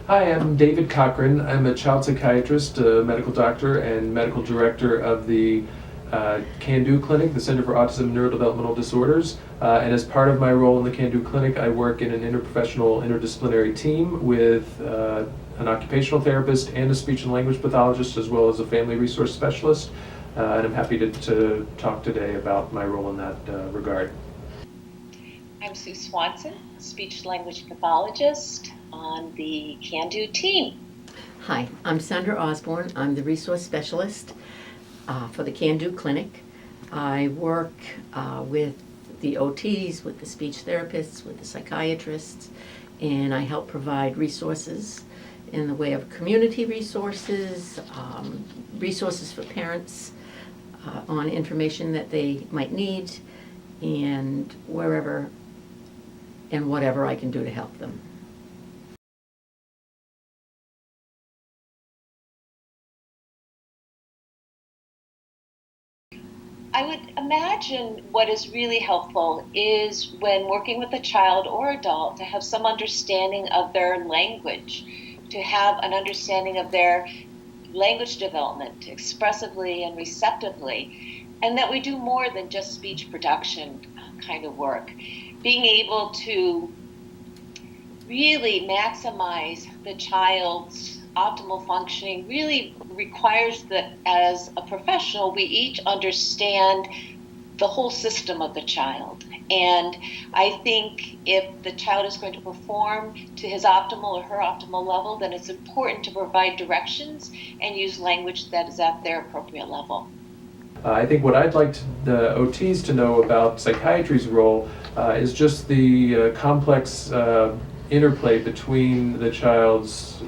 Hi, I'm David Cochran. I'm a child psychiatrist, a medical doctor, and medical director of the Can Do Clinic, the Center for Autism and Neurodevelopmental Disorders. And as part of my role in the Can Do Clinic, I work in an interprofessional, interdisciplinary team with an occupational therapist and a speech and language pathologist, as well as a family resource specialist. And I'm happy to talk today about my role in that regard. I'm Sue Swanson, a speech-language pathologist on the Can Do team. Hi, I'm Sandra Osborne. I'm the resource specialist for the Can Do Clinic. I work with the OTs, with the speech therapists, with the psychiatrists, and I help provide resources in the way of community resources, resources for parents on information that they might need, and wherever and whatever I can do to help them. I would imagine what is really helpful is when working with a child or adult to have some understanding of their language, to have an understanding of their language development expressively and receptively, and that we do more than just speech production kind of work. Being able to really maximize the child's optimal functioning really requires that as a professional we each understand the whole system of the child. And I think if the child is going to perform to his optimal or her optimal level, then it's important to provide directions and use language that is at their appropriate level. I think what I'd like the OTs to know about psychiatry's role is just the complex interplay between the child's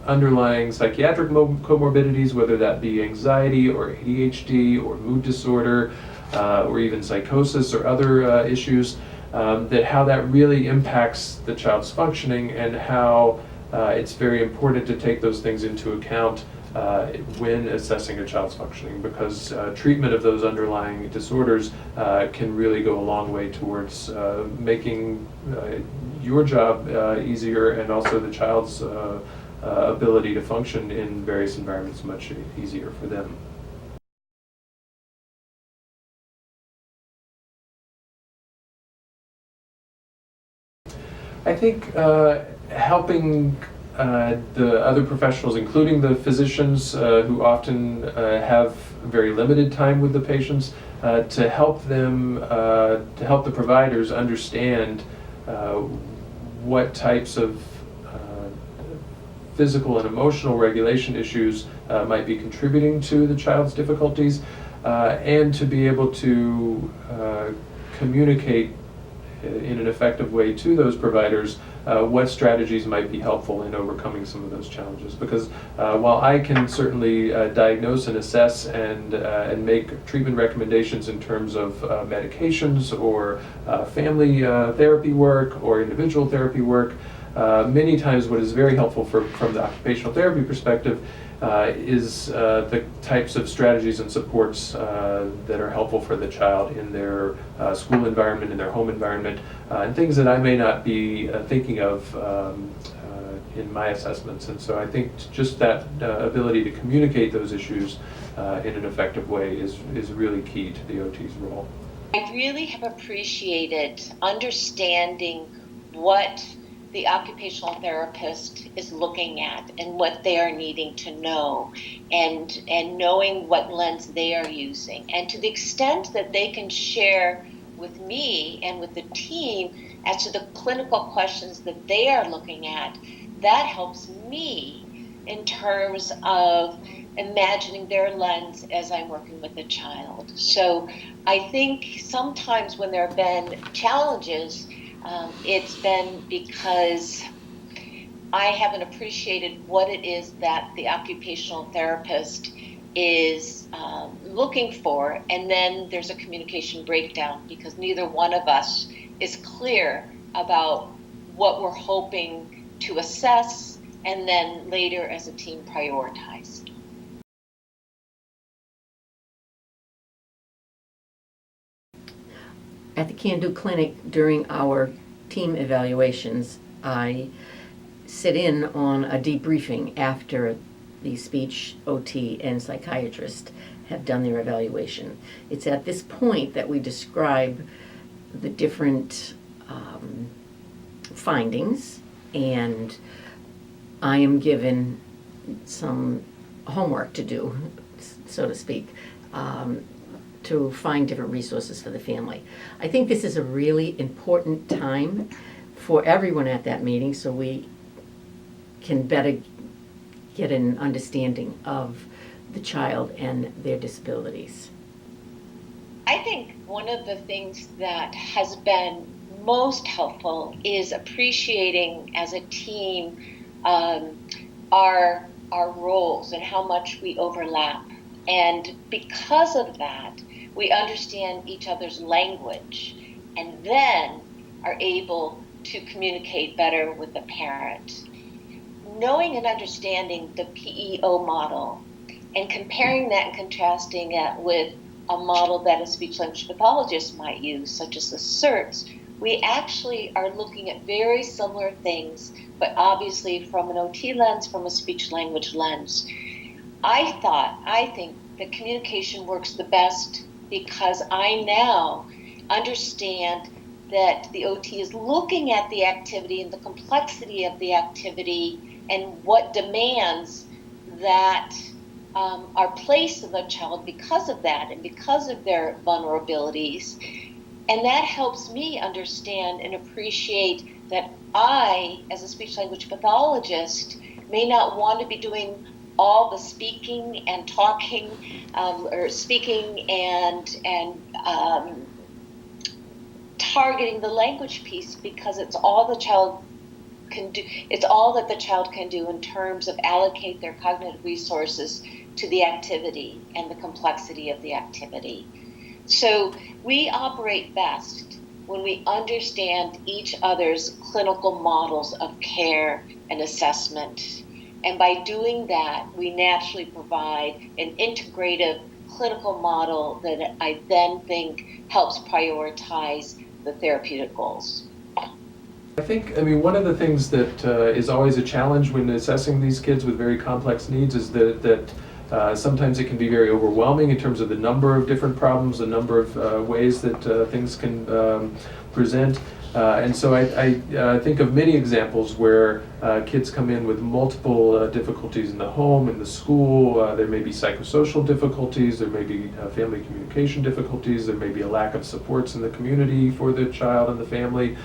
underlying psychiatric comorbidities, whether that be anxiety or ADHD or mood disorder or even psychosis or other issues, that how that really impacts the child's functioning, and how it's very important to take those things into account when assessing a child's functioning, because treatment of those underlying disorders can really go a long way towards making your job easier, and also the child's ability to function in various environments much easier for them. I think helping the other professionals, including the physicians who often have very limited time with the patients, to help them, to help the providers understand what types of physical and emotional regulation issues might be contributing to the child's difficulties, and to be able to communicate in an effective way to those providers what strategies might be helpful in overcoming some of those challenges. Because while I can certainly diagnose and assess and make treatment recommendations in terms of medications or family therapy work or individual therapy work, many times what is very helpful from the occupational therapy perspective is the types of strategies and supports that are helpful for the child in their school environment, in their home environment, and things that I may not be thinking of in my assessments. And so I think just that ability to communicate those issues in an effective way is really key to the OT's role. I really have appreciated understanding what the occupational therapist is looking at and what they are needing to know, and knowing what lens they are using. And to the extent that they can share with me and with the team as to the clinical questions that they are looking at, that helps me in terms of imagining their lens as I'm working with a child. So I think sometimes when there have been challenges, it's been because I haven't appreciated what it is that the occupational therapist is looking for, and then there's a communication breakdown because neither one of us is clear about what we're hoping to assess and then later as a team prioritize. At the Can Do Clinic, during our team evaluations, I sit in on a debriefing after the speech OT and psychiatrist have done their evaluation. It's at this point that we describe the different findings, and I am given some homework to do, so to speak, to find different resources for the family. I think this is a really important time for everyone at that meeting, so we can better get an understanding of the child and their disabilities. I think one of the things that has been most helpful is appreciating as a team our roles and how much we overlap. And because of that, we understand each other's language and then are able to communicate better with the parent. Knowing and understanding the PEO model and comparing that and contrasting it with a model that a speech-language pathologist might use, such as the CERTs, we actually are looking at very similar things, but obviously from an OT lens, from a speech-language lens. I think that communication works the best because I now understand that the OT is looking at the activity and the complexity of the activity and what demands that are placed on the child because of that and because of their vulnerabilities. And that helps me understand and appreciate that I, as a speech-language pathologist, may not want to be doing all the speaking and talking, or speaking and targeting the language piece, because it's all the child can do. It's all that the child can do in terms of allocate their cognitive resources to the activity and the complexity of the activity. So we operate best when we understand each other's clinical models of care and assessment. And by doing that, we naturally provide an integrative clinical model that I then think helps prioritize the therapeutic goals. I think, one of the things that is always a challenge when assessing these kids with very complex needs is that sometimes it can be very overwhelming in terms of the number of different problems, the number of ways that things can present. And so I think of many examples where kids come in with multiple difficulties in the home, in the school. There may be psychosocial difficulties, there may be family communication difficulties, there may be a lack of supports in the community for the child and the family.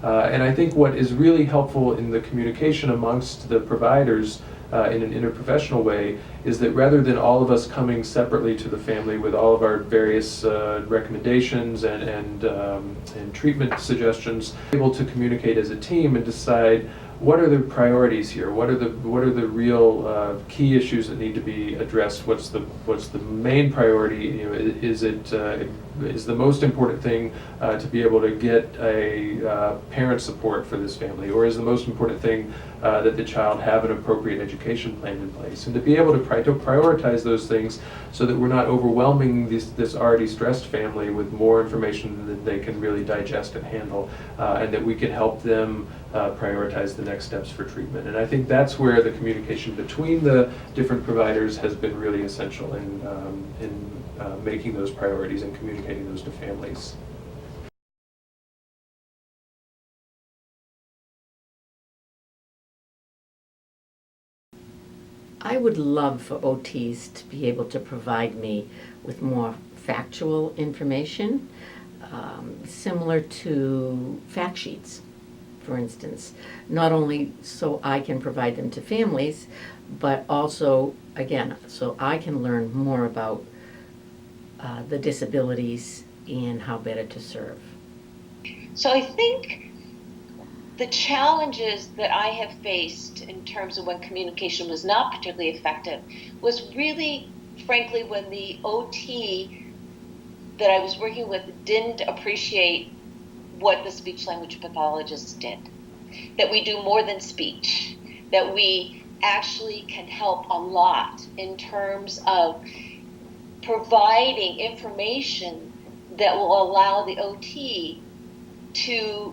And I think what is really helpful in the communication amongst the providers in an interprofessional way is that rather than all of us coming separately to the family with all of our various recommendations and treatment suggestions, able to communicate as a team and decide what are the priorities here, what are the real key issues that need to be addressed, what's the main priority, is the most important thing to be able to get a parent support for this family, or is the most important thing that the child have an appropriate education plan in place, and to be able to prioritize those things so that we're not overwhelming this already stressed family with more information than they can really digest and handle, and that we can help them prioritize the next steps for treatment. And I think that's where the communication between the different providers has been really essential in making those priorities and communicating those to families. I would love for OTs to be able to provide me with more factual information, similar to fact sheets, for instance, not only so I can provide them to families, but also, again, so I can learn more about the disabilities and how better to serve. So I think the challenges that I have faced in terms of when communication was not particularly effective was really, frankly, when the OT that I was working with didn't appreciate what the speech-language pathologists did. That we do more than speech, that we actually can help a lot in terms of providing information that will allow the OT to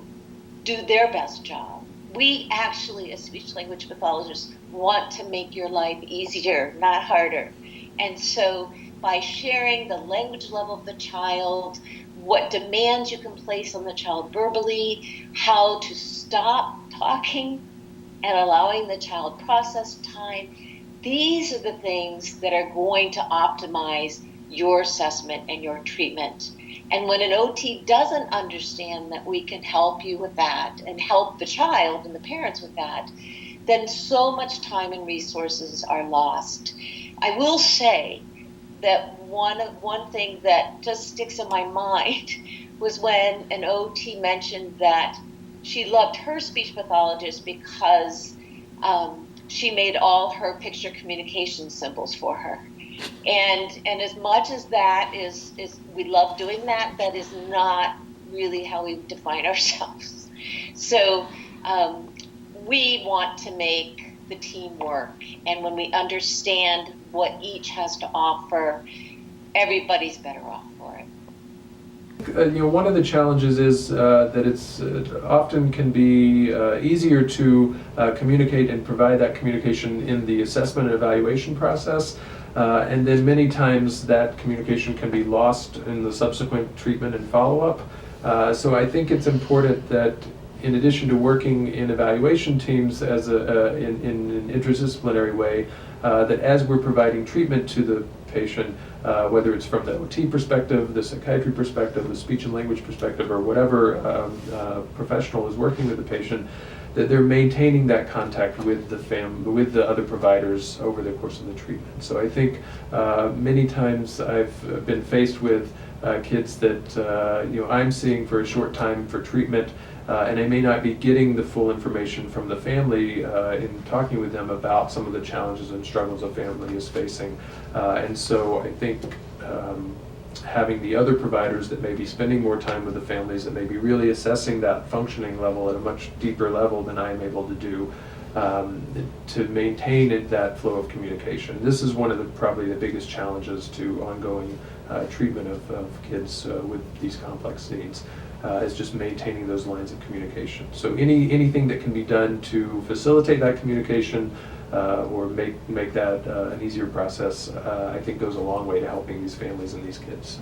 do their best job. we actually, as speech language pathologists, want to make your life easier, not harder. And so by sharing the language level of the child, what demands you can place on the child verbally, how to stop talking and allowing the child process time, these are the things that are going to optimize your assessment and your treatment. And when an OT doesn't understand that we can help you with that and help the child and the parents with that, then so much time and resources are lost. I will say that one thing that just sticks in my mind was when an OT mentioned that she loved her speech pathologist because she made all her picture communication symbols for her. And as much as that is we love doing that, that is not really how we define ourselves. So we want to make the team work, and when we understand what each has to offer, everybody's better off for it. One of the challenges is that it's often can be easier to communicate and provide that communication in the assessment and evaluation process. And then many times that communication can be lost in the subsequent treatment and follow-up. So I think it's important that in addition to working in evaluation teams as in an interdisciplinary way, that as we're providing treatment to the patient, whether it's from the OT perspective, the psychiatry perspective, the speech and language perspective, or whatever professional is working with the patient, that they're maintaining that contact with with the other providers over the course of the treatment. So I think many times I've been faced with kids that I'm seeing for a short time for treatment, and I may not be getting the full information from the family in talking with them about some of the challenges and struggles a family is facing. And so I think having the other providers that may be spending more time with the families, that may be really assessing that functioning level at a much deeper level than I am able to do, to maintain that flow of communication. This is one of probably the biggest challenges to ongoing treatment of kids with these complex needs, is just maintaining those lines of communication. So anything that can be done to facilitate that communication or make that an easier process, I think goes a long way to helping these families and these kids.